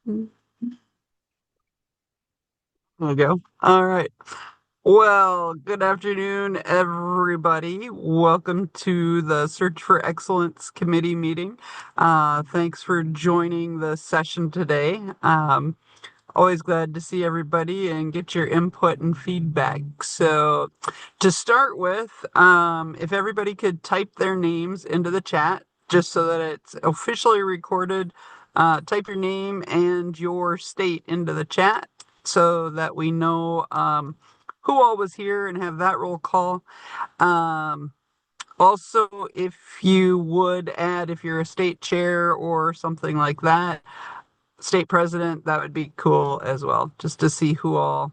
There we go. All right. Well, good afternoon, everybody. Welcome to the Search for Excellence Committee meeting. Thanks for joining the session today. Always glad to see everybody and get your input and feedback. So, to start with, if everybody could type their names into the chat just so that it's officially recorded, type your name and your state into the chat so that we know who all was here and have that roll call. Um, Also, if you would add, if you're a state chair or something like that, state president, that would be cool as well, just to see who all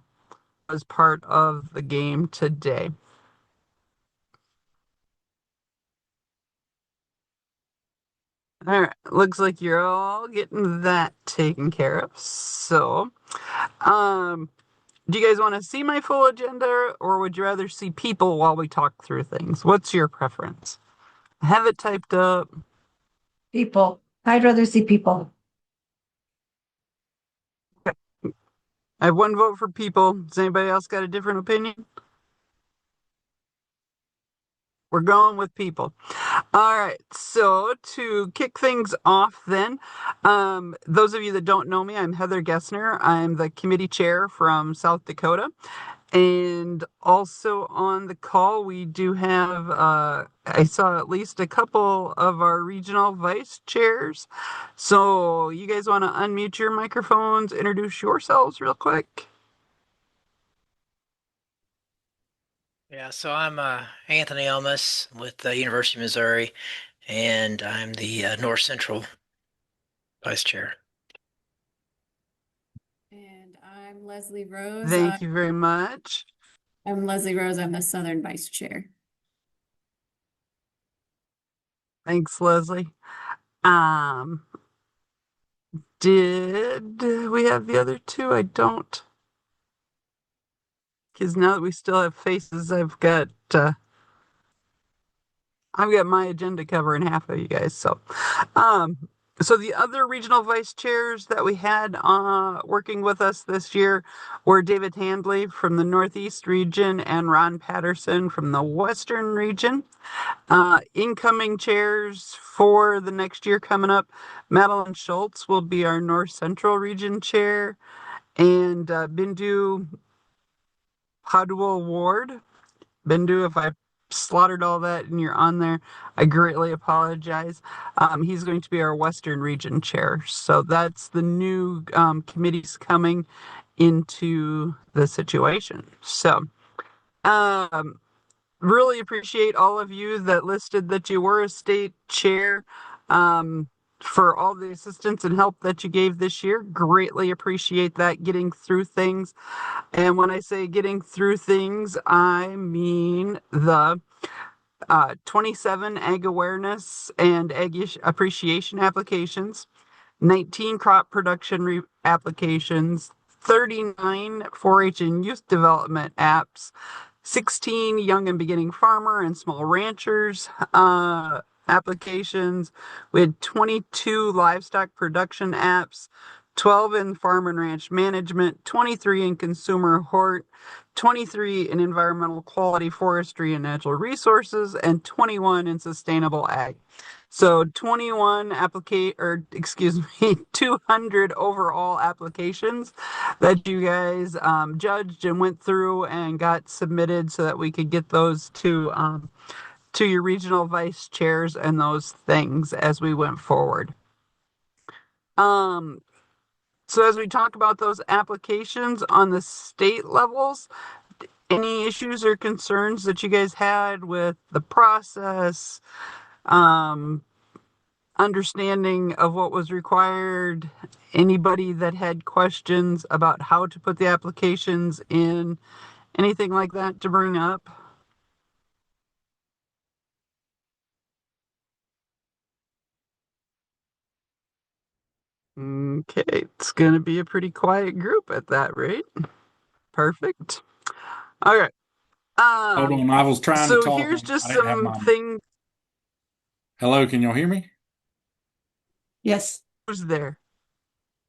was part of the game today. All right, looks like you're all getting that taken care of. So, um, do you guys want to see my full agenda or would you rather see people while we talk through things? What's your preference? Have it typed up. People. I'd rather see people. I have one vote for people. Does anybody else got a different opinion? We're going with people. All right. So to kick things off, then, those of you that don't know me, I'm Heather Gessner. I'm the committee chair from South Dakota. And also on the call, we do have, I saw at least a couple of our regional vice chairs. So you guys want to unmute your microphones, introduce yourselves real quick? Yeah, so I'm Anthony Elmas with the University of Missouri, and I'm the North Central Vice Chair. And I'm Leslie Rose. Thank you very much. I'm Leslie Rose. I'm the Southern Vice Chair. Thanks, Leslie. Um, did we have the other two? I don't. Because now that we still have faces, I've got my agenda covering half of you guys. Um, so the other regional vice chairs that we had working with us this year were David Handley from the Northeast region and Ron Patterson from the Western region. Incoming chairs for the next year coming up, Madeline Schultz will be our North Central region chair, and Bindu Padwal Ward. Bindu, if I slaughtered all that and you're on there, I greatly apologize. He's going to be our Western Region Chair. So that's the new committees coming into the situation. So, really appreciate all of you that listed that you were a state chair. For all the assistance and help that you gave this year. Greatly appreciate that, getting through things. And when I say getting through things, I mean the 27 ag awareness and ag appreciation applications, 19 crop production applications, 39 4-H and youth development apps, 16 young and beginning farmer and small ranchers applications. We had 22 livestock production apps, 12 in farm and ranch management, 23 in consumer hort, 23 in environmental quality forestry and natural resources, and 21 in sustainable ag. So 21 excuse me, 200 overall applications that you guys judged and went through and got submitted so that we could get those to your regional vice chairs and those things as we went forward. So as we talk about those applications on the state levels, any issues or concerns that you guys had with the process, understanding of what was required, anybody that had questions about how to put the applications in, anything like that to bring up? Okay, it's going to be a pretty quiet group at that rate. Perfect. All right. Hold on, I was trying to So talk. here's just I didn't have some my. things Hello, can y'all hear me? Yes. there.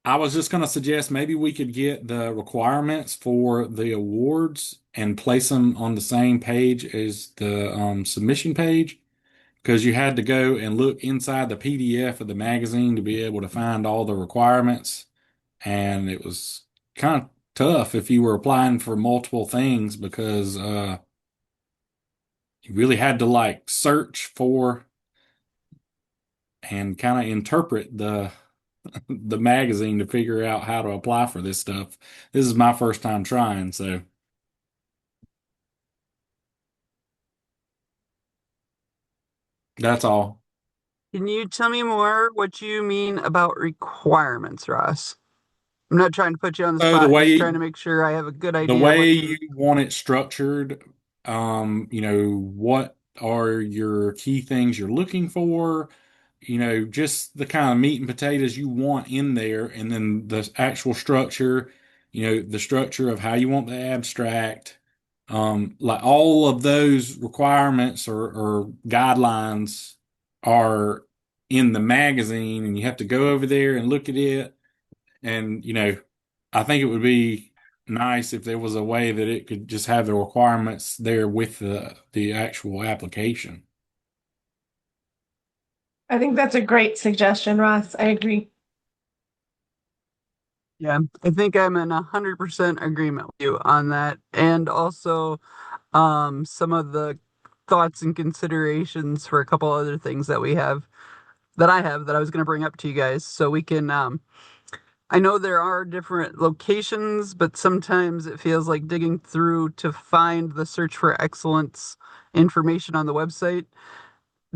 I was just going to suggest maybe we could get the requirements for the awards and place them on the same page as the submission page, because you had to go and look inside the PDF of the magazine to be able to find all the requirements. And it was kind of tough if you were applying for multiple things because you really had to like search for and kind of interpret the magazine to figure out how to apply for this stuff. This is my first time trying, so that's all. Can you tell me more what you mean about requirements, Ross? I'm not trying to put you on the So the spot, just trying way to make sure I have a good the idea way what you want it structured, what are your key things you're looking for? Just the kind of meat and potatoes you want in there, and then the actual structure, the structure of how you want the abstract, like all of those requirements or guidelines are in the magazine, and you have to go over there and look at it. And, I think it would be nice if there was a way that it could just have the requirements there with the actual application. I think that's a great suggestion, Ross. I agree. Yeah, I think I'm in 100% agreement with you on that. And also, some of the thoughts and considerations for a couple other things that I have that I was going to bring up to you guys. So we can, I know there are different locations, but sometimes it feels like digging through to find the search for excellence information on the website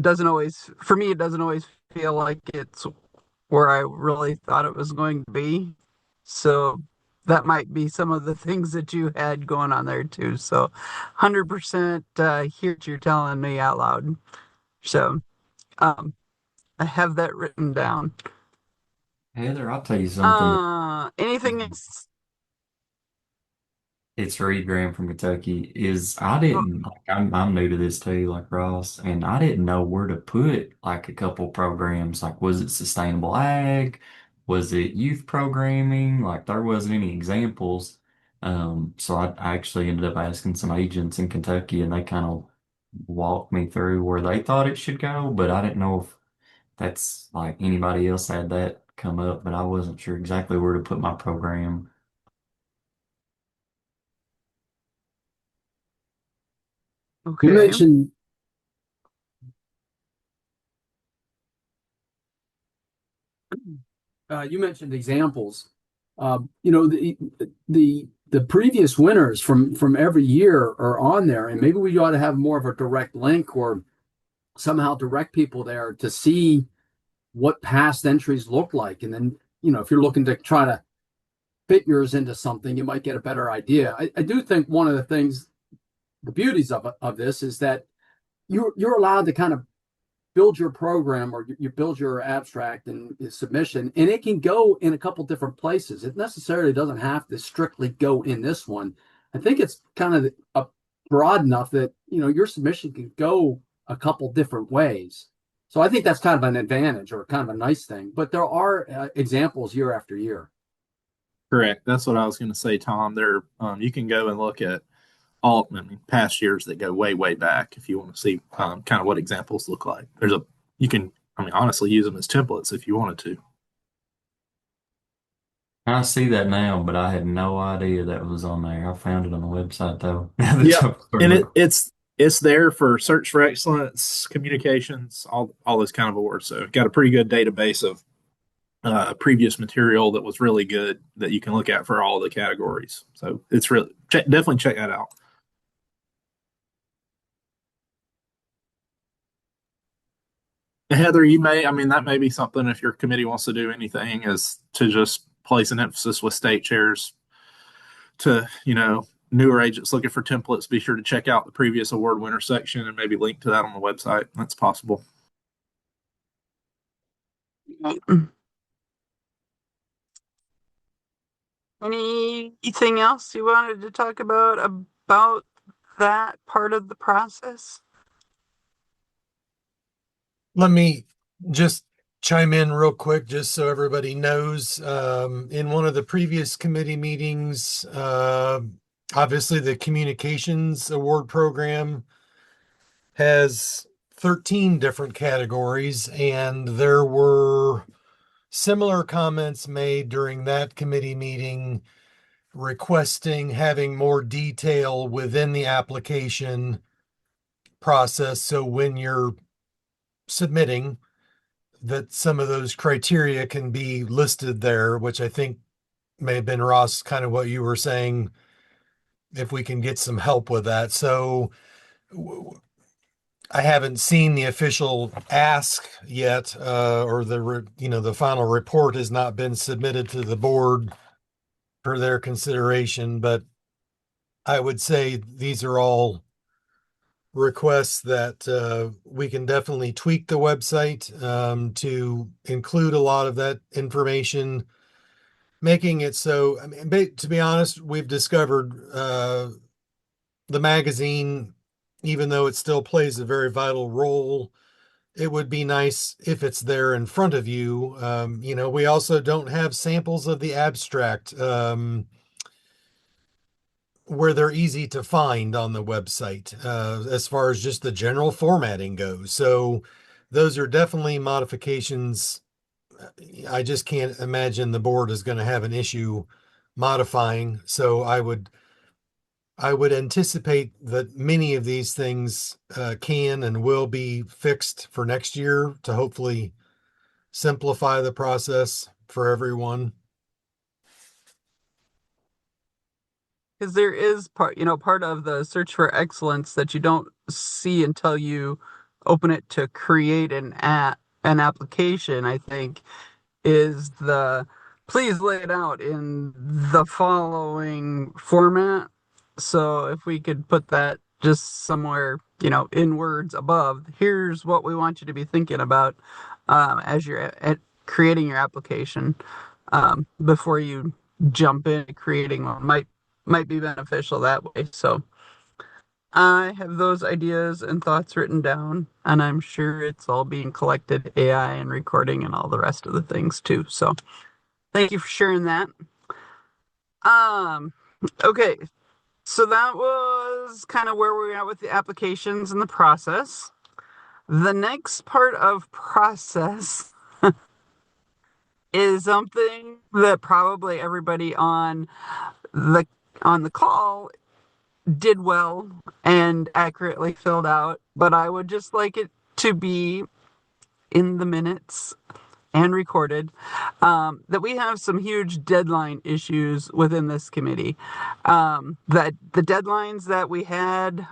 doesn't always, for me, it doesn't always feel like it's where I really thought it was going to be. So that might be some of the things that you had going on there too. So 100% hear what you're telling me out loud. So um, I have that written down. Heather, I'll tell you something. Anything else? It's Reed Graham from Kentucky. Is I Oh, didn't like I'm new to this too, like Ross, and I didn't know where to put like a couple programs. Like, was it sustainable ag? Was it youth programming? Like, there wasn't any examples. So I actually ended up asking some agents in Kentucky, and they kind of walked me through where they thought it should go, but I didn't know if that's like anybody else had that come up, but I wasn't sure exactly where to put my program. You okay. mentioned you mentioned examples. You know, the previous winners from every year are on there, and maybe we ought to have more of a direct link or somehow direct people there to see what past entries look like. And then, if you're looking to try to fit yours into something, you might get a better idea. I do think one of the things, the beauties of this is that you're allowed to kind of build your program or you build your abstract and submission, and it can go in a couple different places. It necessarily doesn't have to strictly go in this one. I think it's kind of broad enough that your submission can go a couple different ways. So I think that's kind of an advantage or kind of a nice thing. But there are examples year after year. Correct. That's what I was going to say, Tom. There, you can go and look at past years that go way, way back if you want to see kind of what examples look like. You can, honestly use them as templates if you wanted to. I see that now, but I had no idea that was on there. I found it on the website though. Yeah, and it's there for search for excellence, communications, all those kind of awards. So got a pretty good database of previous material that was really good that you can look at for all the categories. So it's really definitely check that out. Heather, that may be something if your committee wants to do anything, is to just place an emphasis with state chairs to, newer agents looking for templates. Be sure to check out the previous award winner section and maybe link to that on the website. That's possible. Anything else you wanted to talk about that part of the process? Let me just chime in real quick just so everybody knows. In one of the previous committee meetings, obviously the communications award program has 13 different categories, and there were similar comments made during that committee meeting requesting having more detail within the application process. So when you're submitting, that some of those criteria can be listed there, which I think may have been, Ross, kind of what you were saying, if we can get some help with that. So I haven't seen the official ask yet, or the final report has not been submitted to the board for their consideration, but I would say these are all requests that we can definitely tweak the website to include a lot of that information, making it so, I mean, to be honest, we've discovered the magazine, even though it still plays a very vital role, it would be nice if it's there in front of you. We also don't have samples of the abstract where they're easy to find on the website as far as just the general formatting goes. So those are definitely modifications. I just can't imagine the board is going to have an issue modifying. So I would anticipate that many of these things can and will be fixed for next year to hopefully simplify the process for everyone. Because there is part of the search for excellence that you don't see until you open it to create an application, I think, is the please lay it out in the following format. So if we could put that just somewhere, in words above, here's what we want you to be thinking about as you're at creating your application before you jump in creating one might be beneficial that way. So I have those ideas and thoughts written down, and I'm sure it's all being collected, AI and recording and all the rest of the things too. So thank you for sharing that. Um, okay, so that was kind of where we're at with the applications and the process. The next part of process is something that probably everybody the on the call did well and accurately filled out, but I would just like it to be in the minutes and recorded that we have some huge deadline issues within this committee. That the deadlines that we had,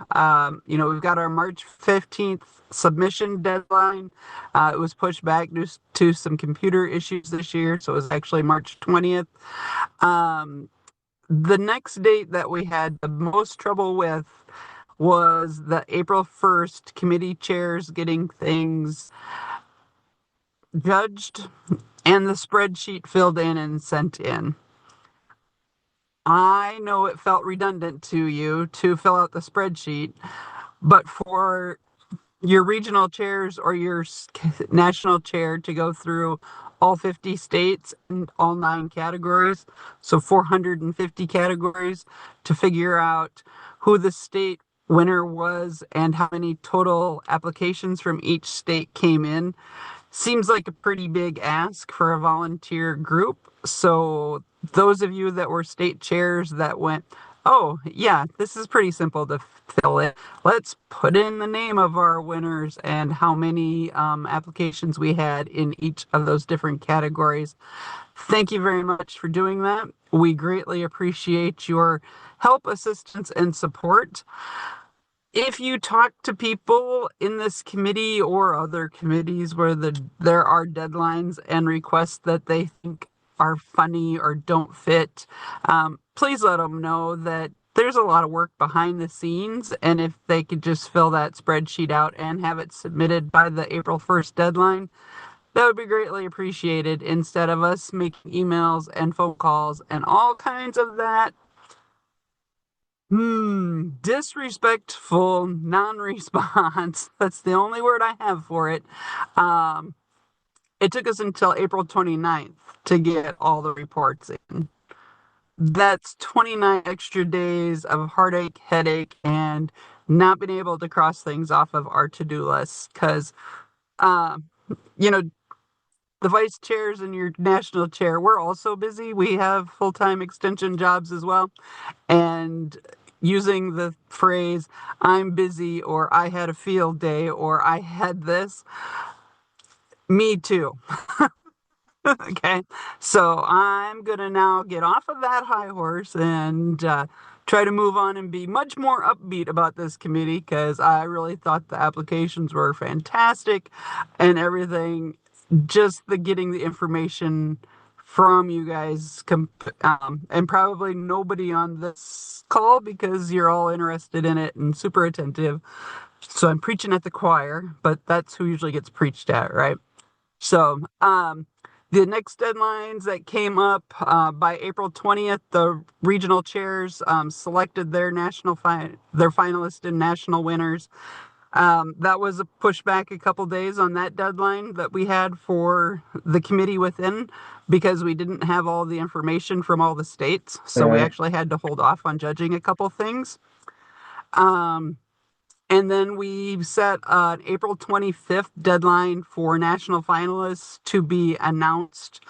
we've got our March 15th submission deadline. It was pushed back due to some computer issues this year, so it was actually March 20th. The next date that we had the most trouble with was the April 1st committee chairs getting things judged and the spreadsheet filled in and sent in. I know it felt redundant to you to fill out the spreadsheet, but for your regional chairs or your national chair to go through all 50 states and all 9 categories, so 450 categories, to figure out who the state winner was and how many total applications from each state came in, seems like a pretty big ask for a volunteer group. So those of you that were state chairs that went, oh yeah, this is pretty simple to fill in. Let's put in the name of our winners and how many applications we had in each of those different categories. Thank you very much for doing that. We greatly appreciate your help, assistance, and support. If you talk to people in this committee or other committees where there are deadlines and requests that they think are funny or don't fit, please let them know that there's a lot of work behind the scenes, and if they could just fill that spreadsheet out and have it submitted by the April 1st deadline, that would be greatly appreciated, instead of us making emails and phone calls and all kinds of that disrespectful non-response. That's the only word I have for it. it took us until April 29th to get all the reports in. That's 29 extra days of heartache, headache, and not being able to cross things off of our to-do list because, uh, you know, the vice chairs and your national chair, we're also busy. We have full-time extension jobs as well. And using the phrase, I'm busy, or I had a field day, or I had this, me too. Okay, so I'm gonna now get off of that high horse and try to move on and be much more upbeat about this committee because I really thought the applications were fantastic and everything. Just the getting the information from you guys, and probably nobody on this call because you're all interested in it and super attentive. So I'm preaching at the choir, but that's who usually gets preached at, right? So, the next deadlines that came up by April 20th, the regional chairs selected their their finalists and national winners. That was a pushback a couple days on that deadline that we had for the committee within because we didn't have all the information from all the states. So we actually had to hold off on judging a couple things. And then we set an April 25th deadline for national finalists to be announced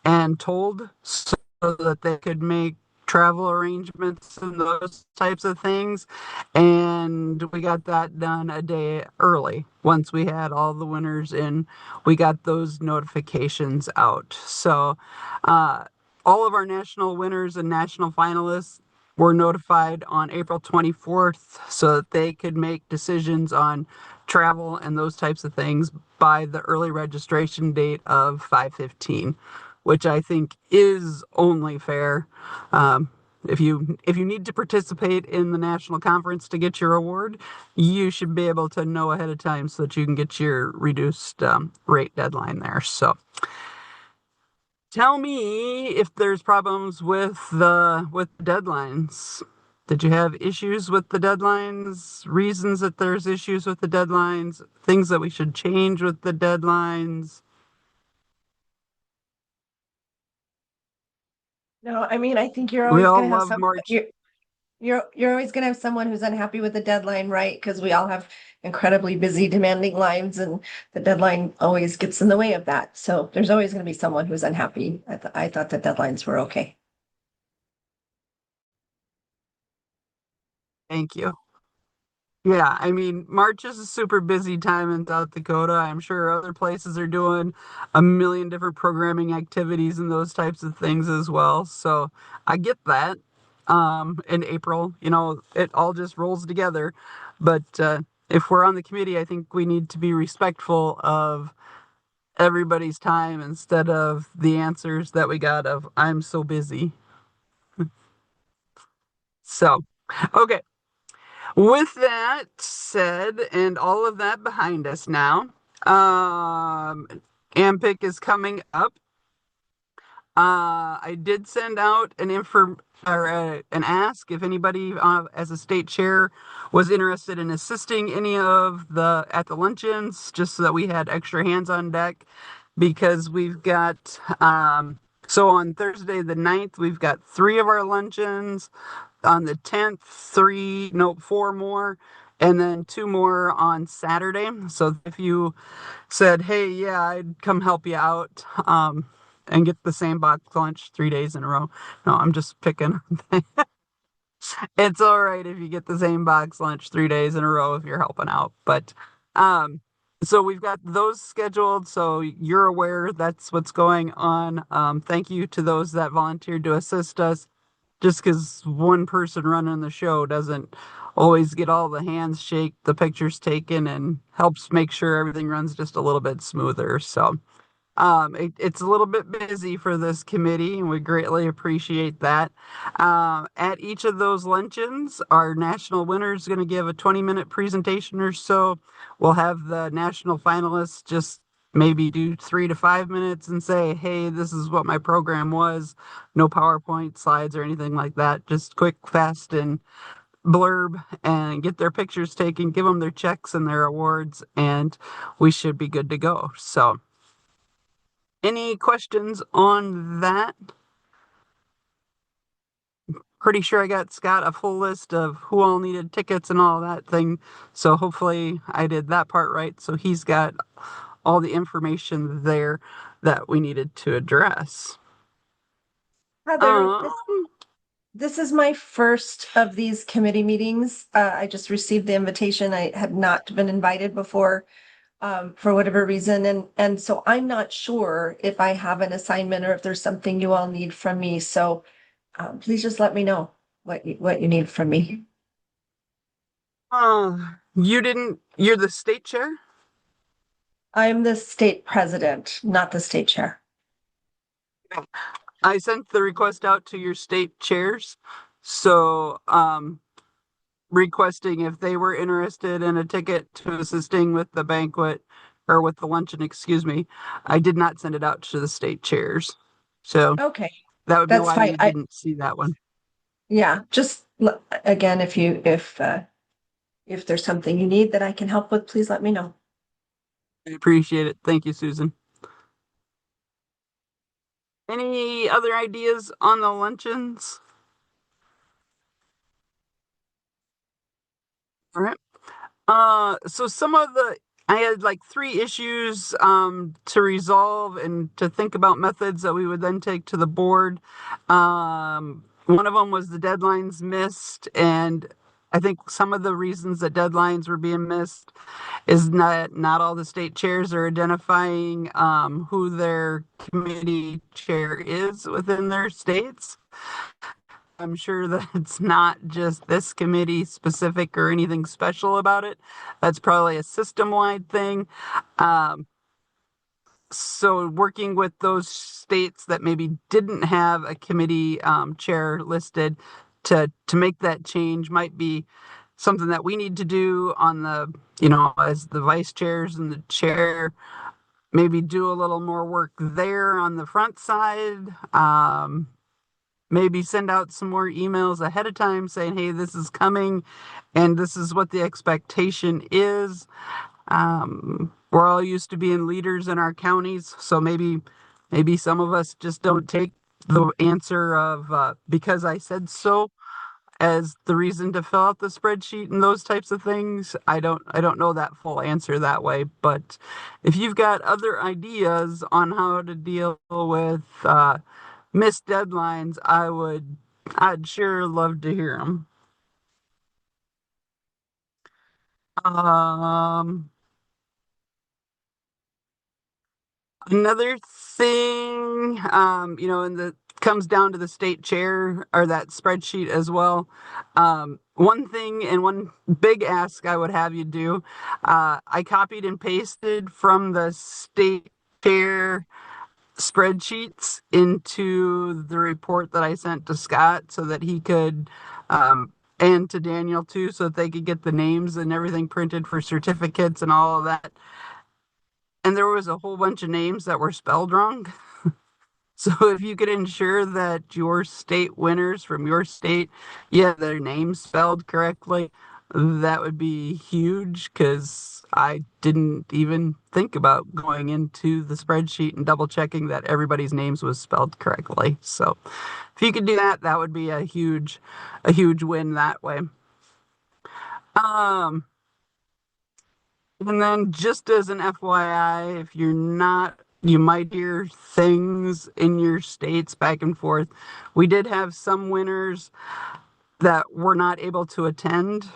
and told so that they could make travel arrangements and those types of things. And we got that done a day early. Once we had all the winners in, we got those notifications out. So all of our national winners and national finalists were notified on April 24th so that they could make decisions on travel and those types of things by the early registration date of 5/15, which I think is only fair. If you need to participate in the national conference to get your award, you should be able to know ahead of time so that you can get your reduced rate deadline there. So tell me if there's problems with the deadlines. Did you have issues with the deadlines? Reasons that there's issues with the deadlines? Things that we should change with the deadlines? No, I mean, I think you're We always all going to have love March. you're always going to have someone who's unhappy with the deadline, right? Because we all have incredibly busy, demanding lives, and the deadline always gets in the way of that. So there's always going to be someone who's unhappy. I thought the deadlines were okay. Thank you. Yeah, I mean, March is a super busy time in South Dakota. I'm sure other places are doing a million different programming activities and those types of things as well. So I get that. In April, it all just rolls together. But if we're on the committee, I think we need to be respectful of everybody's time instead of the answers that we got of "I'm so busy." So, okay. With that said, and all of that behind us now, AMPIC is coming up. I did send out an ask if anybody as a state chair was interested in assisting any of at the luncheons, just so that we had extra hands on deck, because we've got so on Thursday the 9th, we've got 3 of our luncheons. On the 10th, 4 more, and then 2 more on Saturday. So if you said, hey, yeah, I'd come help you out, and get the same box lunch 3 days in a row. No, I'm just picking. It's all right if you get the same box lunch 3 days in a row if you're helping out. But so we've got those scheduled, so you're aware that's what's going on. Thank you to those that volunteered to assist us. Just because one person running the show doesn't always get all the hands shake, the pictures taken, and helps make sure everything runs just a little bit smoother. So it's a little bit busy for this committee, and we greatly appreciate that. At each of those luncheons, our national winner is going to give a 20-minute presentation or so. We'll have the national finalists just maybe do 3 to 5 minutes and say, hey, this is what my program was. No PowerPoint slides or anything like that. Just quick, fast, and blurb, and get their pictures taken, give them their checks and their awards, and we should be good to go. So Any questions on that? Pretty sure I got Scott a full list of who all needed tickets and all that thing. So hopefully I did that part right. So he's got all the information there that we needed to address. Heather, this is my first of these committee meetings. I just received the invitation. I had not been invited before, for whatever reason. And so I'm not sure if I have an assignment or if there's something you all need from me. So please just let me know what you need from me. You're the state chair? I'm the state president, not the state chair. I sent the request out to your state chairs. So, requesting if they were interested in a ticket to assisting with the banquet or with the luncheon, excuse me. I did not send it out to the state chairs. So Okay, that would be that's why fine. you didn't see that one. Yeah, just again, if there's something you need that I can help with, please let me know. I appreciate it. Thank you, Susan. Any other ideas on the luncheons? All right. So I had like three issues to resolve and to think about methods that we would then take to the board. One of them was the deadlines missed, and I think some of the reasons that deadlines were being missed is not all the state chairs are identifying who their committee chair is within their states. I'm sure that it's not just this committee specific or anything special about it. That's probably a system-wide thing. Um, so working with those states that maybe didn't have a committee chair listed to make that change might be something that we need to do on as the vice chairs and the chair, maybe do a little more work there on the front side. Maybe send out some more emails ahead of time saying, hey, this is coming and this is what the expectation is. We're all used to being leaders in our counties, so maybe some of us just don't take the answer of because I said so as the reason to fill out the spreadsheet and those types of things. I don't know that full answer that way, but if you've got other ideas on how to deal with missed deadlines, I'd sure love to hear them. Um, Another thing, and the comes down to the state chair or that spreadsheet as well. One thing and one big ask I would have you do, I copied and pasted from the state chair spreadsheets into the report that I sent to Scott so that he could, and to Daniel too, so that they could get the names and everything printed for certificates and all of that. And there was a whole bunch of names that were spelled wrong. So if you could ensure that your state winners from your state, their names spelled correctly, that would be huge because I didn't even think about going into the spreadsheet and double checking that everybody's names was spelled correctly. So if you could do that, that would be a huge win that way. And then just as an FYI, if you're not, you might hear things in your states back and forth. We did have some winners that were not able to attend,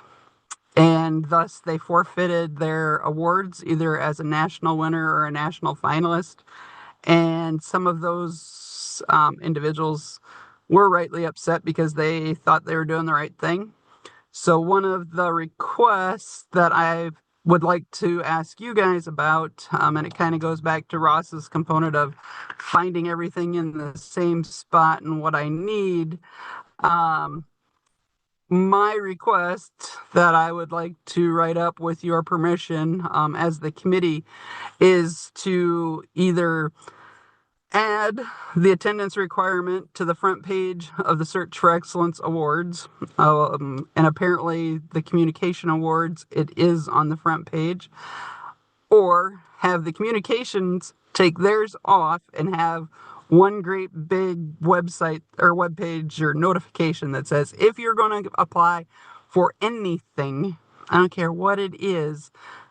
and thus they forfeited their awards either as a national winner or a national finalist. And some of those individuals were rightly upset because they thought they were doing the right thing. So one of the requests that I would like to ask you guys about, and it kind of goes back to Ross's component of finding everything in the same spot and what I need. My request that I would like to write up with your permission as the committee is to either add the attendance requirement to the front page of the Search for Excellence Awards. And apparently the Communication Awards, it is on the front page. Or have the communications take theirs off and have one great big website or web page or notification that says, if you're going to apply for anything, I don't care what it is,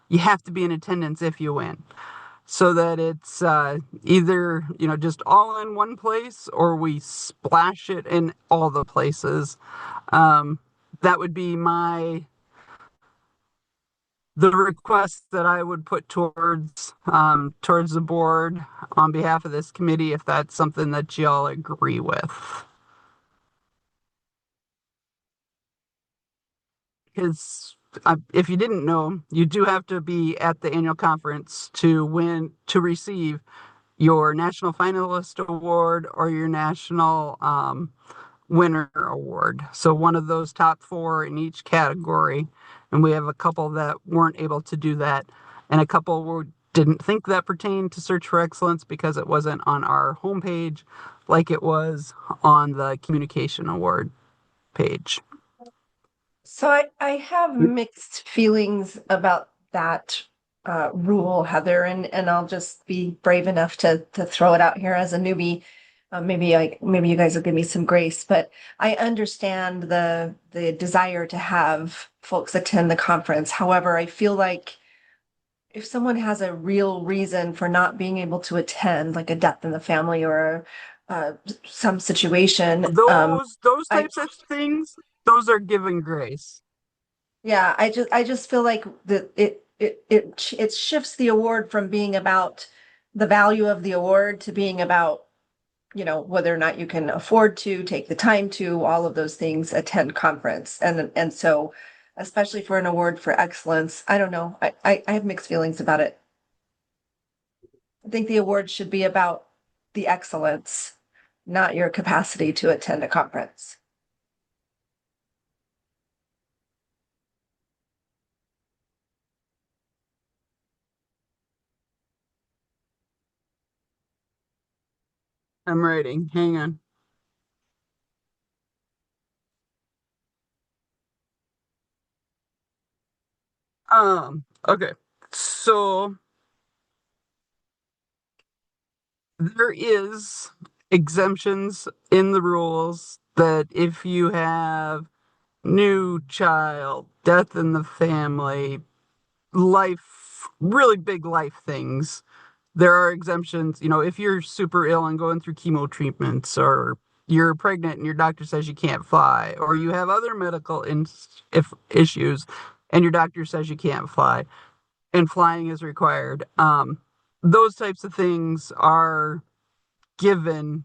you have to be in attendance if you win. So that it's either, just all in one place or we splash it in all the places. That would be the request that I would put towards the board on behalf of this committee, if that's something that y'all agree with. Because if you didn't know, you do have to be at the annual conference to receive your national finalist award or your national winner award. So one of those top 4 in each category. And we have a couple that weren't able to do that, and a couple didn't think that pertained to Search for Excellence because it wasn't on our homepage like it was on the communication award page. So I have mixed feelings about that rule, Heather, and I'll just be brave enough to throw it out here as a newbie. Maybe you guys will give me some grace, but I understand the desire to have folks attend the conference. However, I feel like if someone has a real reason for not being able to attend, like a death in the family or some situation, those types of things, those are given grace. Yeah, I just feel like that it shifts the award from being about the value of the award to being about, whether or not you can afford to take the time to all of those things, attend conference. And so especially for an award for excellence, I don't know. I have mixed feelings about it. I think the award should be about the excellence, not your capacity to attend a conference. I'm writing. Hang on. Okay. So there is exemptions in the rules that if you have new child, death in the family, really big life things, there are exemptions. If you're super ill and going through chemo treatments, or you're pregnant and your doctor says you can't fly, or you have other medical issues and your doctor says you can't fly and flying is required, those types of things are given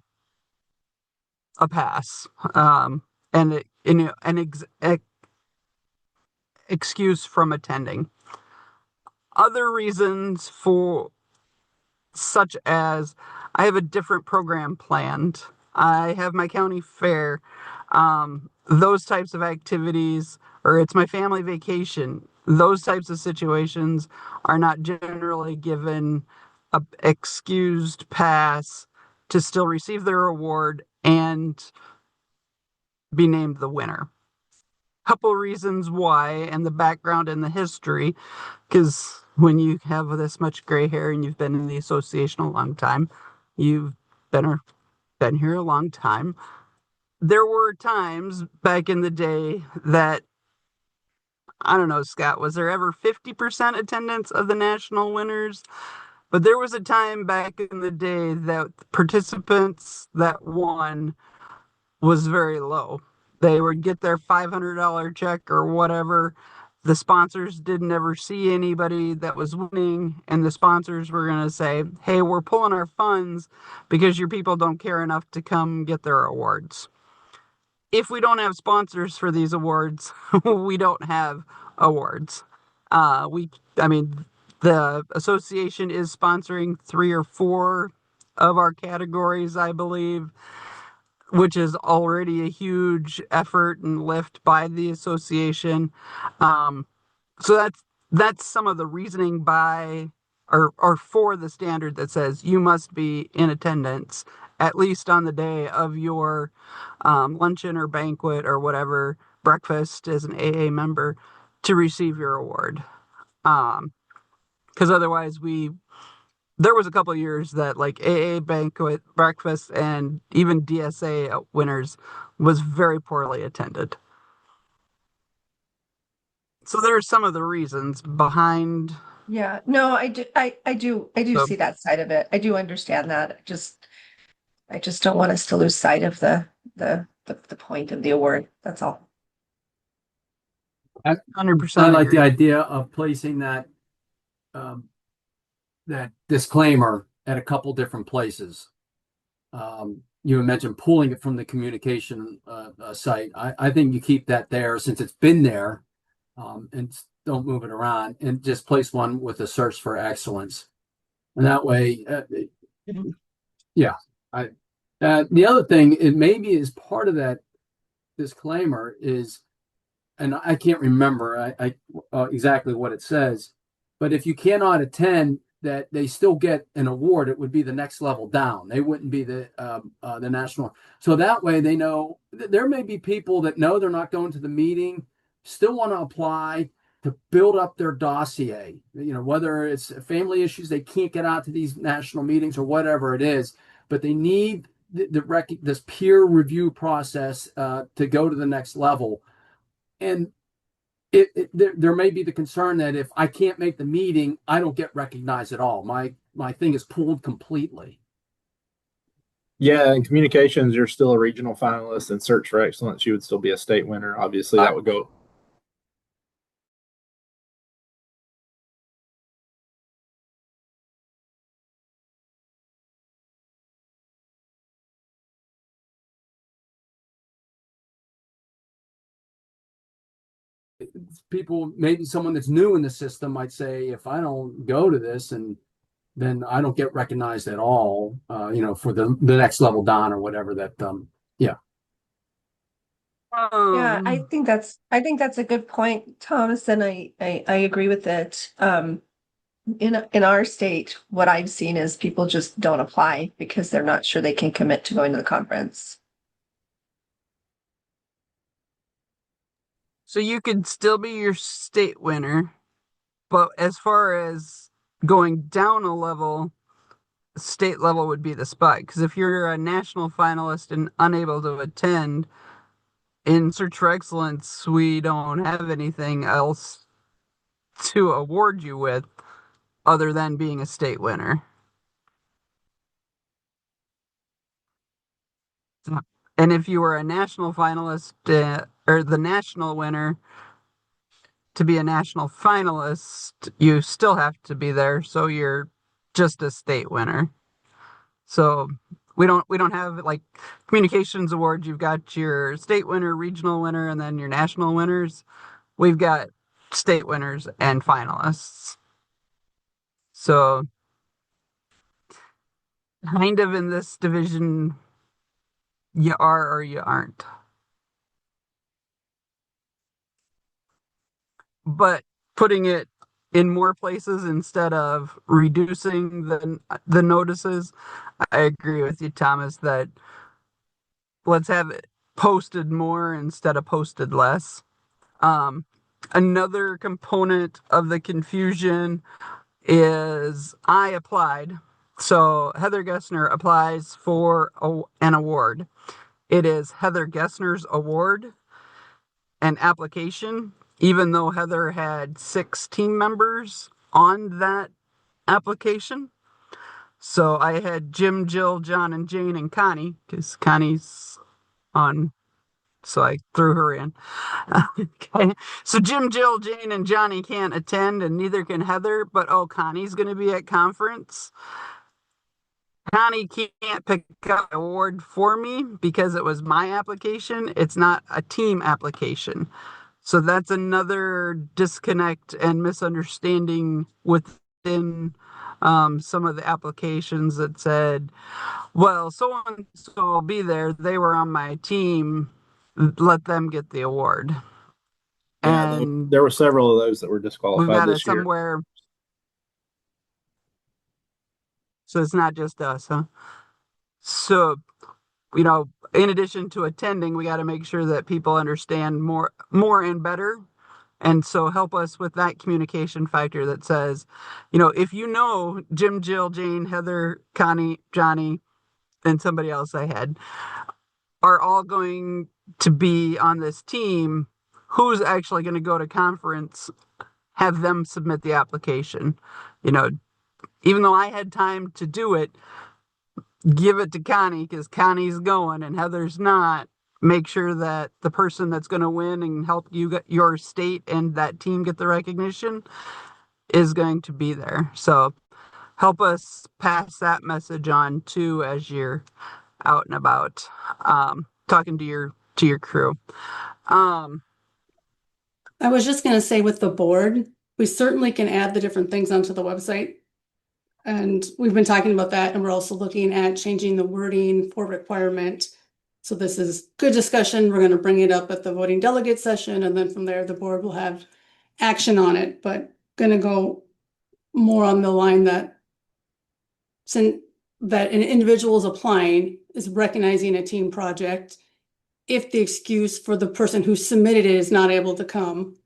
a pass, and excuse from attending. Other reasons such as I have a different program planned, I have my county fair, those types of activities, or it's my family vacation, those types of situations are not generally given a excused pass to still receive their award and be named the winner. Couple reasons why, and the background and the history, because when you have this much gray hair and you've been in the association a long time, you've been here a long time. There were times back in the day that, I don't know, Scott, was there ever 50% attendance of the national winners? But there was a time back in the day that participants that won was very low. They would get their $500 check or whatever. The sponsors didn't ever see anybody that was winning, and the sponsors were going to say, hey, we're pulling our funds because your people don't care enough to come get their awards. If we don't have sponsors for these awards, we don't have awards. The association is sponsoring 3 or 4 of our categories, I believe, which is already a huge effort and lift by the association. So that's some of the reasoning or for the standard that says you must be in attendance at least on the day of your luncheon or banquet or whatever, breakfast as an AA member, to receive your award. Because otherwise there was a couple of years that like AA banquet breakfast and even DSA winners was very poorly attended. So there are some of the reasons behind. Yeah, no, I do So see that side of it. I do understand that. I just don't want us to lose sight of the point of the award. That's all. I, I 100% like the agree. idea of placing um, that disclaimer at a couple different places. You had mentioned pulling it from the communication site. I think you keep that there since it's been there, and don't move it around, and just place one with a search for excellence. And that way, yeah. I the other thing, it maybe is part of that disclaimer is, and I can't remember exactly what it says, but if you cannot attend, that they still get an award. It would be the next level down. They wouldn't be the national. So that way they know there may be people that know they're not going to the meeting, still want to apply to build up their dossier. You know, whether it's family issues, they can't get out to these national meetings or whatever it is, but they need this peer review process to go to the next level. And there may be the concern that if I can't make the meeting, I don't get recognized at all. My thing is pulled completely. Yeah, in communications, you're still a regional finalist. In Search for Excellence, you would still be a state winner. Obviously, that would go. People, maybe someone that's new in the system might say, if I don't go to this, and then I don't get recognized at all, for the next level down or whatever that, yeah. Yeah, I Um, think that's a good point, Thomas, and I agree with it. In our state, what I've seen is people just don't apply because they're not sure they can commit to going to the conference. so you could still be your state winner, but as far as going down a level, state level would be the spot. Because if you're a national finalist and unable to attend in Search for Excellence, we don't have anything else to award you with other than being a state winner. And if you were a national finalist or the national winner, to be a national finalist, you still have to be there. So you're just a state winner. So we don't have like communications awards. You've got your state winner, regional winner, and then your national winners. We've got state winners and finalists. So kind of in this division, you are or you aren't. But putting it in more places instead of reducing the notices, I agree with you, Thomas, that let's have it posted more instead of posted less. Um, Another component of the confusion is I applied. So Heather Gessner applies for an award. It is Heather Gessner's award and application, even though Heather had 6 team members on that application. So I had Jim, Jill, John, and Jane, and Connie, because Connie's on, so I threw her in. Okay. So Jim, Jill, Jane, and Johnny can't attend, and neither can Heather, but oh, Connie's going to be at conference. Connie can't pick up an award for me because it was my application. It's not a team application. So that's another disconnect and misunderstanding within some of the applications that said, well, so and so will be there. They were on my team. Let them get the award. Yeah, And there were several of those that were we've disqualified got it this year. somewhere. So it's not just us, huh? So, in addition to attending, we got to make sure that people understand more and better And so help us with that communication factor that says, if Jim, Jill, Jane, Heather, Connie, Johnny, and somebody else I had are all going to be on this team, who's actually going to go to conference, have them submit the application. Even though I had time to do it, give it to Connie because Connie's going and Heather's not. Make sure that the person that's going to win and help you get your state and that team get the recognition is going to be there. So help us pass that message on too as you're out and about, talking to your crew. I was just going to say with the board, we certainly can add the different things onto the website. And we've been talking about that, and we're also looking at changing the wording for requirement. So this is good discussion. We're going to bring it up at the voting delegate session, and then from there, the board will have action on it, but going to go more on the line that since that an individual is applying is recognizing a team project. If the excuse for the person who submitted it is not able to come,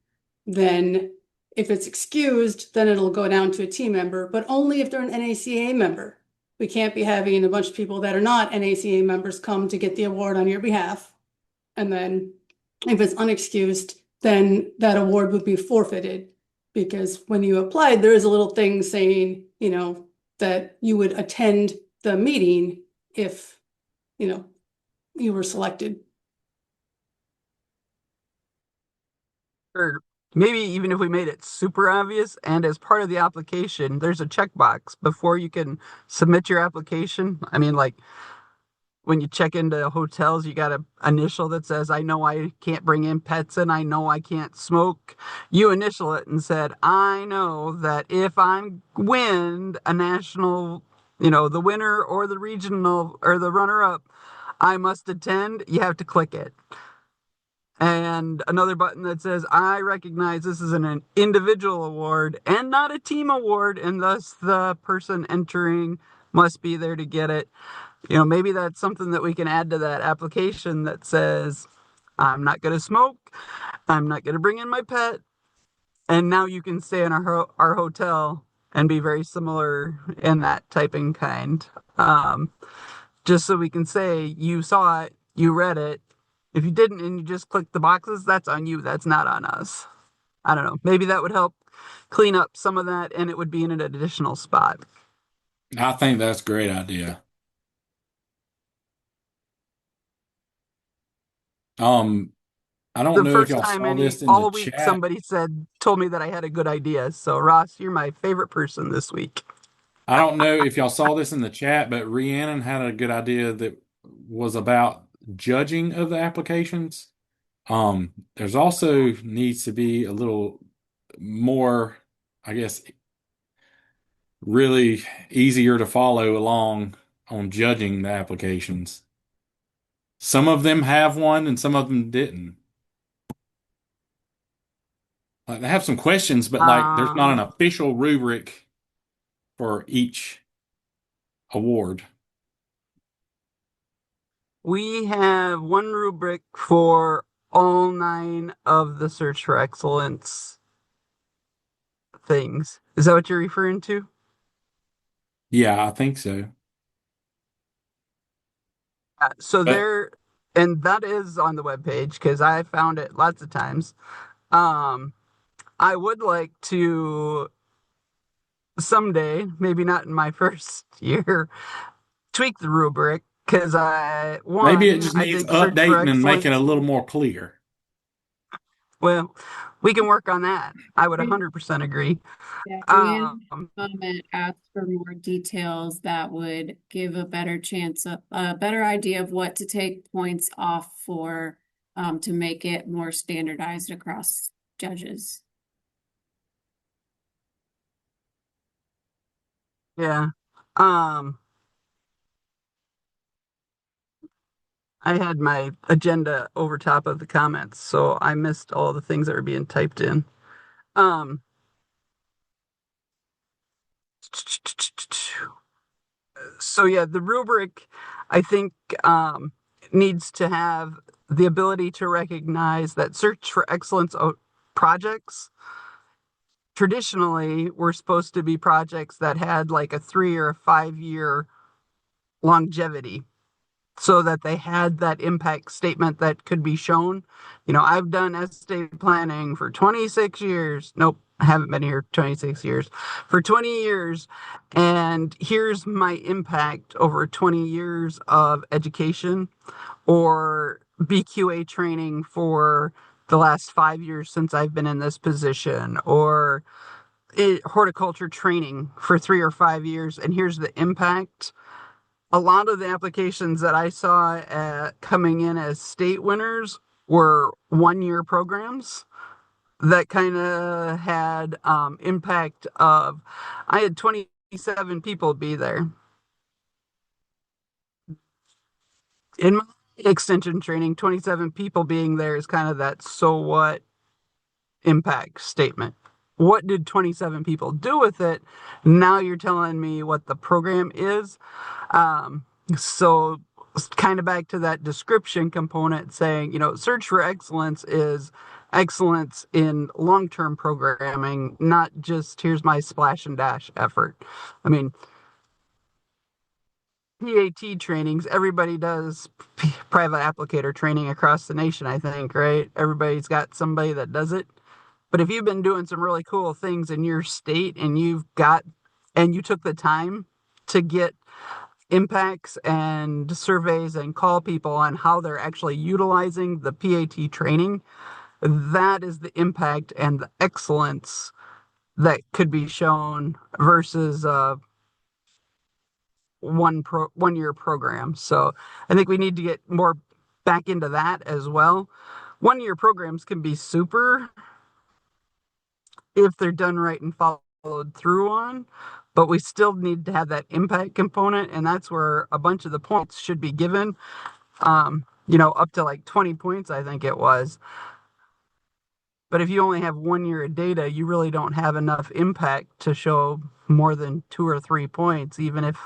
then if it's excused, then it'll go down to a team member, but only if they're an NACA member. We can't be having a bunch of people that are not NACA members come to get the award on your behalf. And then if it's unexcused, then that award would be forfeited. Because when you applied, there is a little thing saying, that you would attend the meeting if, you were selected. Or maybe even if we made it super obvious and as part of the application, there's a checkbox before you can submit your application. I mean, like when you check into hotels, you got an initial that says, I know I can't bring in pets and I know I can't smoke. You initial it and said, I know that if I win a national, the winner or the regional or the runner up, I must attend. You have to click it. And another button that says, I recognize this is an individual award and not a team award, and thus the person entering must be there to get it. Maybe that's something that we can add to that application that says, I'm not going to smoke, I'm not going to bring in my pet, and now you can stay in our hotel and be very similar in that typing kind. Just so we can say, you saw it, you read it. If you didn't and you just clicked the boxes, that's on you. That's not on us. I don't know. Maybe that would help clean up some of that, and it would be in an additional spot. I think that's a great idea. I don't The know if first y'all time saw this in the all week, chat. somebody told me that I had a good idea. So Ross, you're my favorite person this week. I don't know if y'all saw this in the chat, but Rhiannon had a good idea that was about judging of the applications. There's also needs to be a little more, I guess, really easier to follow along on judging the applications. Some of them have one and some of them didn't. Like they have some questions, but like there's not an official rubric for each award. We have one rubric for all 9 of the Search for Excellence things. Is that what you're referring to? Yeah, I think so. And that is on the webpage because I found it lots of times. I would like to someday, maybe not in my first year, tweak the rubric because Maybe it just I needs think Search for updating and making it a Excellence. little more clear. Well, we can work on that. I would 100% agree. Yeah, Um, comment asked for more details that would give a better chance of a better idea of what to take points off for to make it more standardized across judges. yeah. I had my agenda over top of the comments, so I missed all the things that were being typed in. Um, so yeah, the rubric, I think, needs to have the ability to recognize that Search for Excellence projects. Traditionally, were supposed to be projects that had like a 3 or a 5 year longevity so that they had that impact statement that could be shown. I've done estate planning for 26 years. Nope, I haven't been here 26 years. For 20 years. And here's my impact over 20 years of education, or BQA training for the last 5 years since I've been in this position, or horticulture training for 3 or 5 years. And here's the impact. A lot of the applications that I saw coming in as state winners were 1 year programs that kind of had impact of, I had 27 people be there. In my extension training, 27 people being there is kind of that so what impact statement. What did 27 people do with it? Now you're telling me what the program is. So kind of back to that description component saying, search for excellence is excellence in long-term programming, not just here's my splash and dash effort. I mean, PAT trainings, everybody does private applicator training across the nation, I think, right? Everybody's got somebody that does it. But if you've been doing some really cool things in your state and you took the time to get impacts and surveys and call people on how they're actually utilizing the PAT training, that is the impact and the excellence that could be shown versus a 1 year program. So I think we need to get more back into that as well. 1 year programs can be super if they're done right and followed through on, but we still need to have that impact component, and that's where a bunch of the points should be given. Up to like 20 points, I think it was. But if you only have 1 year of data, you really don't have enough impact to show more than 2 or 3 points, even if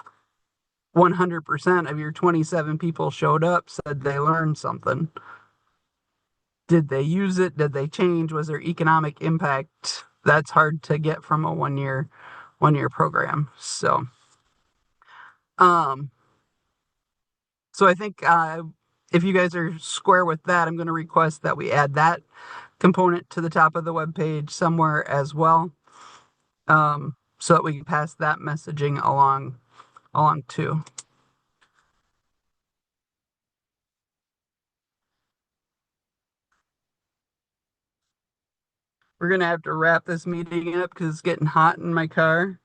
100% of your 27 people showed up, said they learned something. Did they use it? Did they change? Was there economic impact? That's hard to get from a 1 year program. So I think if you guys are square with that, I'm going to request that we add that component to the top of the webpage somewhere as well, so that we can pass that messaging along too. We're going to have to wrap this meeting up because it's getting hot in my car.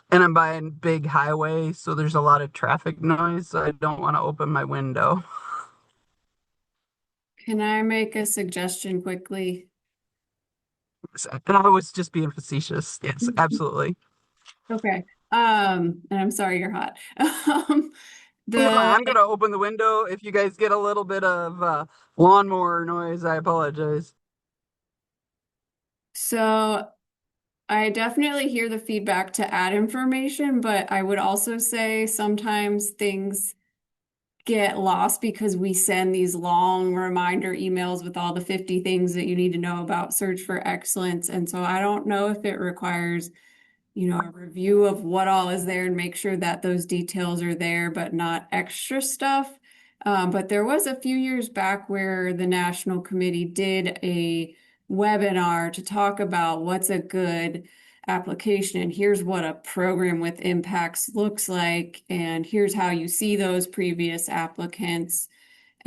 And I'm by a big highway, so there's a lot of traffic noise, so I don't want to open my window. Can I make a suggestion quickly? And I was just being facetious. Yes, absolutely. Okay. And I'm sorry you're hot. I'm going to open the window. If you guys get a little bit of lawnmower noise, I apologize. So I definitely hear the feedback to add information, but I would also say sometimes things get lost because we send these long reminder emails with all the 50 things that you need to know about Search for Excellence. And so I don't know if it requires, a review of what all is there and make sure that those details are there, but not extra stuff. But there was a few years back where the National Committee did a webinar to talk about what's a good application and here's what a program with impacts looks like and here's how you see those previous applicants.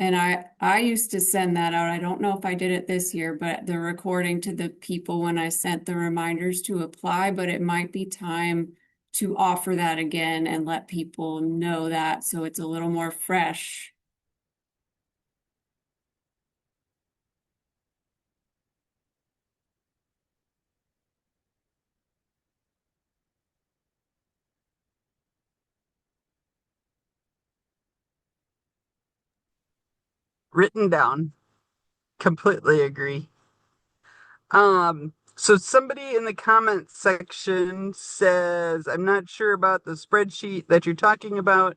And I used to send that out. I don't know if I did it this year, but the recording to the people when I sent the reminders to apply, but it might be time to offer that again and let people know that so it's a little more fresh. Written down. Completely agree. So somebody in the comments section says, I'm not sure about the spreadsheet that you're talking about.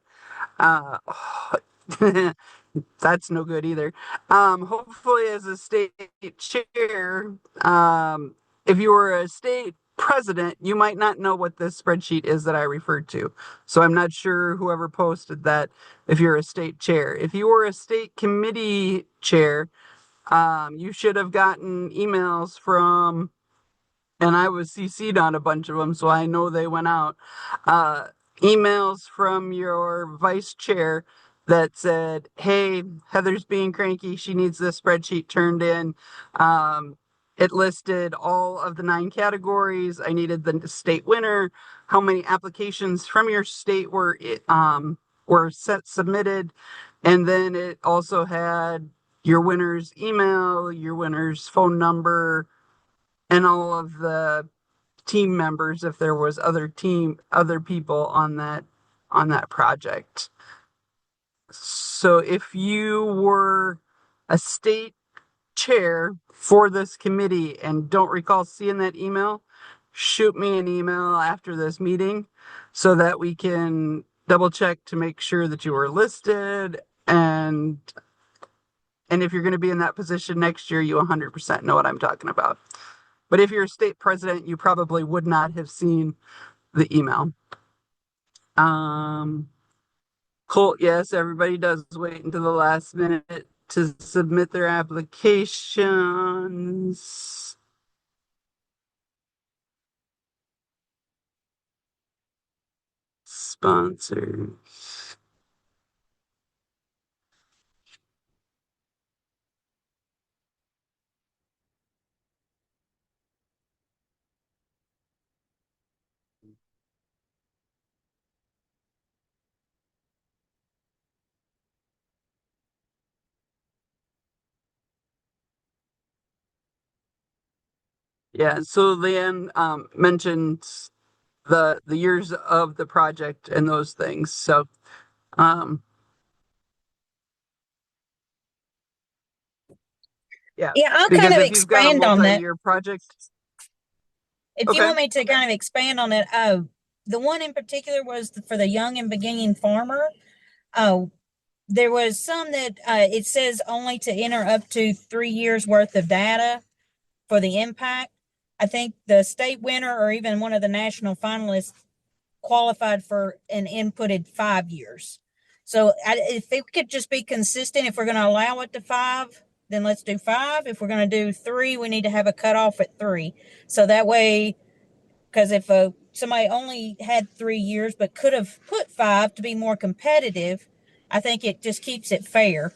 That's no good either. Hopefully, as a state chair, if you were a state president, you might not know what this spreadsheet is that I referred to. So I'm not sure whoever posted that if you're a state chair. If you were a state committee chair, you should have gotten emails from, and I was CC'd on a bunch of them, so I know they went out. Uh, Emails from your vice chair that said, "Hey, Heather's being cranky. She needs this spreadsheet turned in." It listed all of the 9 categories. I needed the state winner, how many applications from your state were submitted, and then it also had your winner's email, your winner's phone number, and all of the team members if there was other people on that project. So if you were a state chair for this committee and don't recall seeing that email, shoot me an email after this meeting so that we can double check to make sure that you were listed, and if you're going to be in that position next year, you 100% know what I'm talking about. But if you're a state president, you probably would not have seen the email. Colt, yes, everybody does wait until the last minute to submit their applications. Sponsors. Yeah, so Leanne mentioned the years of the project and those things. So um yeah, Yeah, I'll kind because of if you've got a expand on that. multi-year project, If you okay. want me to kind of expand on it, the one in particular was for the young and beginning farmer. Oh, there was some that it says only to enter up to 3 years worth of data for the impact. I think the state winner or even one of the national finalists qualified for and inputted 5 years. So if it could just be consistent, if we're going to allow it to 5, then let's do 5. If we're going to do 3, we need to have a cutoff at 3. So that way, because if somebody only had 3 years but could have put 5 to be more competitive, I think it just keeps it fair.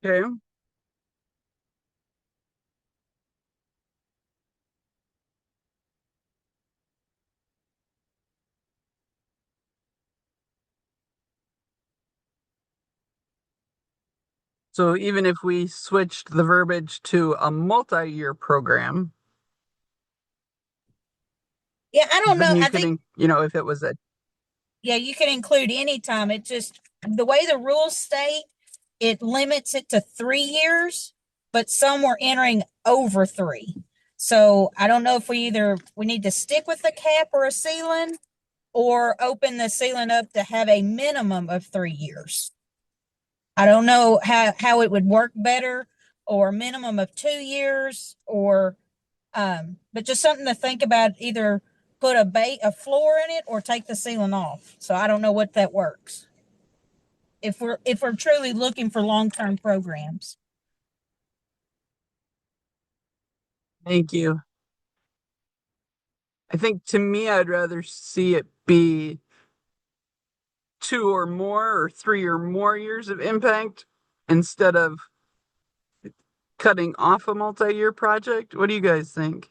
Okay. So even if we switched the verbiage to a multi-year program, Yeah, I don't know. then you I could, think, if it was a, yeah, you can include any time. It just, the way the rules state, it limits it to 3 years, but some were entering over 3. So I don't know if we need to stick with the cap or a ceiling or open the ceiling up to have a minimum of 3 years. I don't know how it would work better, or a minimum of 2 years, or but just something to think about. Either put a floor in it or take the ceiling off. So I don't know what that works. If we're truly looking for long-term programs. thank you. I think to me, I'd rather see it be 2 or 3 or more years of impact instead of cutting off a multi-year project. What do you guys think?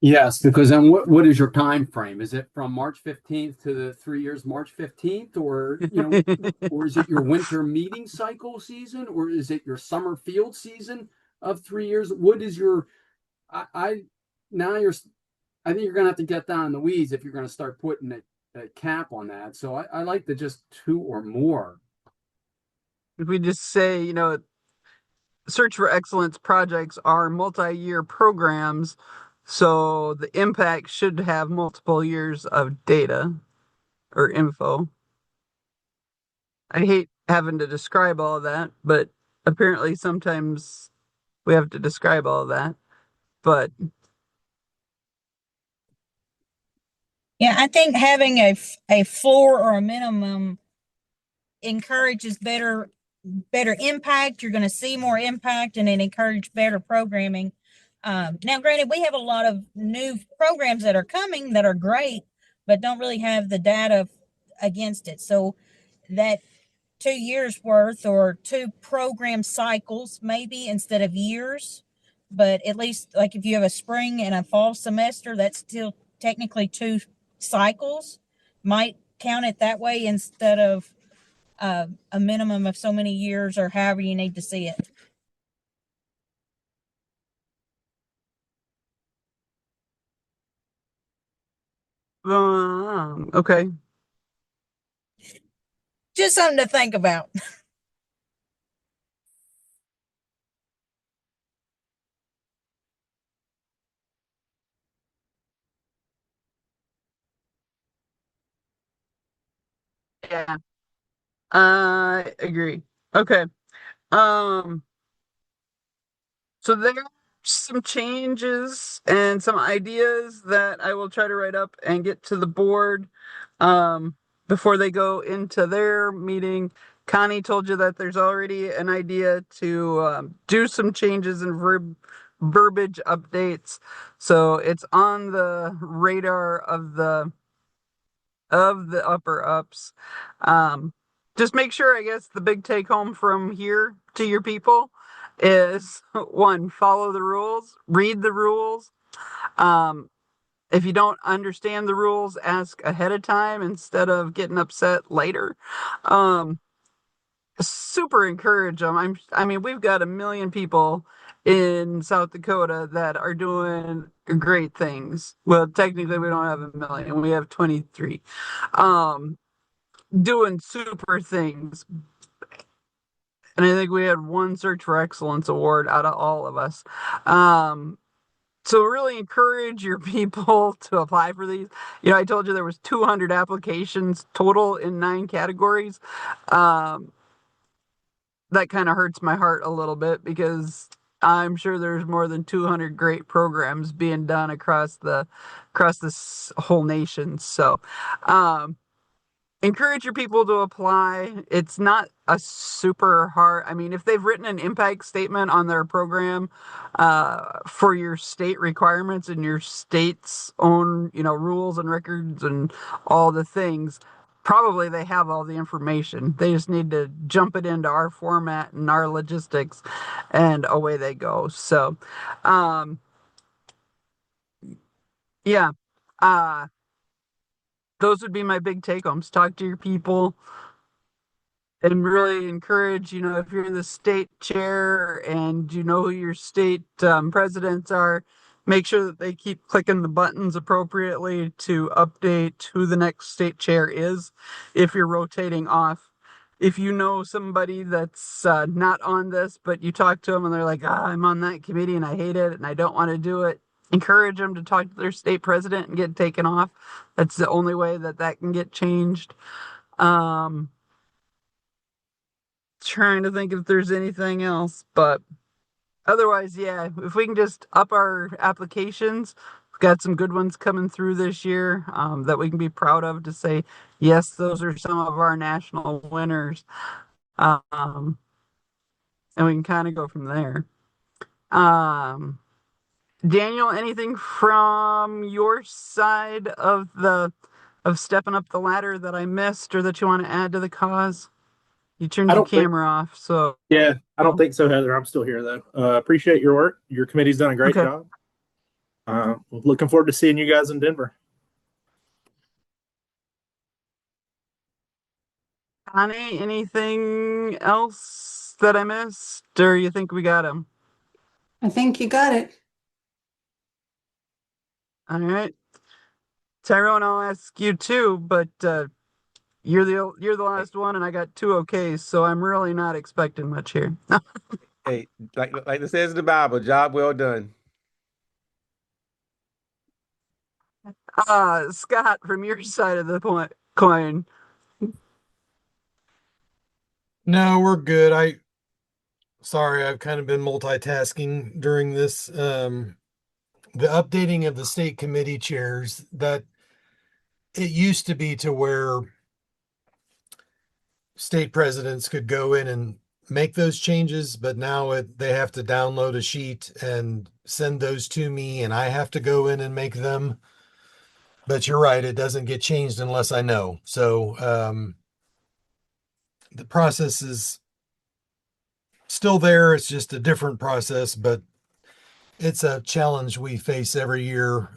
Yes, because then what is your time frame? Is it from March 15th to the 3 years March 15th, or or is it your winter meeting cycle season, or is it your summer field season of 3 years? What is your I now you're I think you're gonna have to get down in the weeds if you're gonna start putting a cap on that. So I like to just 2 or more. If we just say, Search for Excellence projects are multi-year programs, So the impact should have multiple years of data or info. I hate having to describe all of that, but apparently sometimes we have to describe all of that. But Yeah, I think having a floor or a minimum encourages better impact. You're going to see more impact, and it encourage better programming. Now, granted, we have a lot of new programs that are coming that are great, but don't really have the data against it. So that 2 years worth or two program cycles, maybe instead of years, but at least like if you have a spring and a fall semester, that's still technically two cycles. Might count it that way instead of a minimum of so many years or however you need to see it. okay. Just something to think about. Yeah, I agree. Okay. Um, so there's some changes and some ideas that I will try to write up and get to the board before they go into their meeting. Connie told you that there's already an idea to do some changes in verbiage updates. So it's on the radar of the upper ups. Um, just make sure, I guess, the big take home from here to your people is one, follow the rules, read the rules. Um, if you don't understand the rules, ask ahead of time instead of getting upset later. Um, super encourage them. I mean, we've got a million people in South Dakota that are doing great things. Well, technically, we don't have a million. We have 23. Um, doing super things. And I think we had one Search for Excellence award out of all of us. So really encourage your people to apply for these. I told you there was 200 applications total in 9 categories. Um, that kind of hurts my heart a little bit because I'm sure there's more than 200 great programs being done across this whole nation. So, encourage your people to apply. It's not a super hard. I mean, if they've written an impact statement on their program for your state requirements and your state's own, rules and records and all the things, probably they have all the information. They just need to jump it into our format and our logistics, and away they go. So, um, yeah. Uh, those would be my big take homes. Talk to your people and really encourage, if you're the state chair and you know who your state presidents are, make sure that they keep clicking the buttons appropriately to update who the next state chair is if you're rotating off. If you know somebody that's not on this, but you talk to them and they're like, I'm on that committee and I hate it and I don't want to do it, encourage them to talk to their state president and get taken off. That's the only way that can get changed. Um, Trying to think if there's anything else, but otherwise, yeah, if we can just up our applications, we've got some good ones coming through this year that we can be proud of to say, yes, those are some of our national winners. Um, and we can kind of go from there. Um, Daniel, anything from your side of stepping up the ladder that I missed or that you want to add to the cause? You turned I your don't think. camera off, so Yeah, I don't think so, Heather. I'm still here though. Appreciate your work. Your committee's done a great okay. job. Looking forward to seeing you guys in Denver. Connie, anything else that I missed, or you think we got him? I think you got it. All right, Tyrone, I'll ask you too, but you're the last one, and I got 2 okays, so I'm really not expecting much here. Hey, like it says in the Bible, job well done. Scott, from your side of the coin. No, we're good. Sorry, I've kind of been multitasking during this. The updating of the state committee chairs, that it used to be to where state presidents could go in and make those changes, but now they have to download a sheet and send those to me, and I have to go in and make them. But you're right, it doesn't get changed unless I know. So the process is still there. It's just a different process, but it's a challenge we face every year,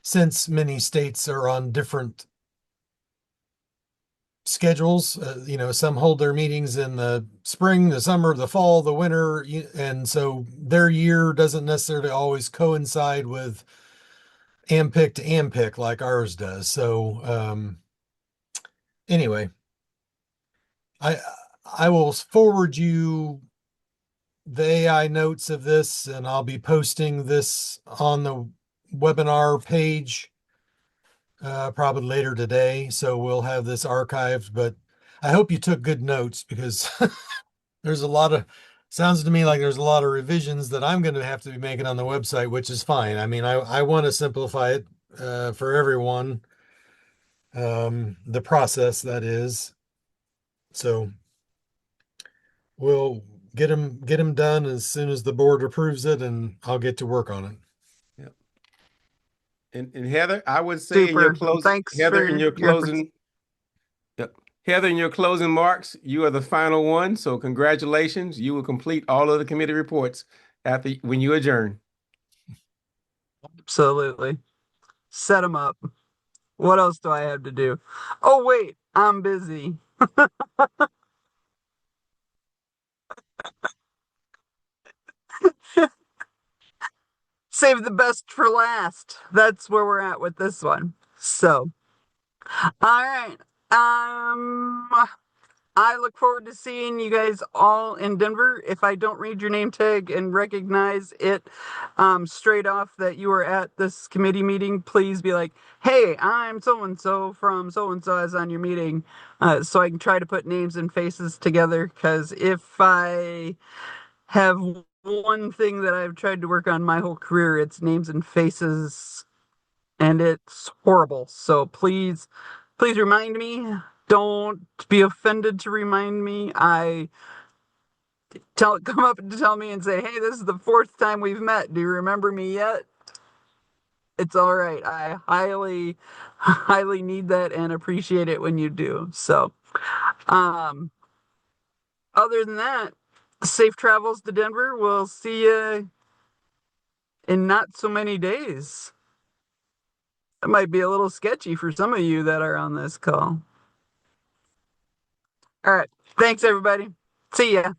since many states are on different schedules. Some hold their meetings in the spring, the summer, the fall, the winter, and so their year doesn't necessarily always coincide with AMPIC to AMPIC like ours does. So anyway, I I will forward you the AI notes of this, and I'll be posting this on the webinar page probably later today. So we'll have this archived, but I hope you took good notes because there's a lot of, sounds to me like there's a lot of revisions that I'm going to have to be making on the website, which is fine. I mean, I want to simplify it for everyone, the process that is. So we'll get them done as soon as the board approves it, and I'll get to work on it. And Heather, I would say in your Super. closing, Thanks Heather, for in your your efforts. closing, yep. Heather, in your closing marks, you are the final one. So congratulations. You will complete all of the committee reports when you adjourn. Absolutely. Set them up. What else do I have to do? Oh, wait, I'm busy. Save the best for last. That's where we're at with this one. So, all right. I look forward to seeing you guys all in Denver. If I don't read your name tag and recognize it straight off that you were at this committee meeting, please be like, hey, I'm so and so from so and so as on your meeting, so I can try to put names and faces together. Because if I have one thing that I've tried to work on my whole career, it's names and faces, and it's horrible. So please remind me. Don't be offended to remind me. Come up and tell me and say, hey, this is the fourth time we've met. Do you remember me yet? It's all right. I highly need that and appreciate it when you do. So, um, other than that, safe travels to Denver. We'll see you in not so many days. That might be a little sketchy for some of you that are on this call. All right. Thanks, everybody. See ya.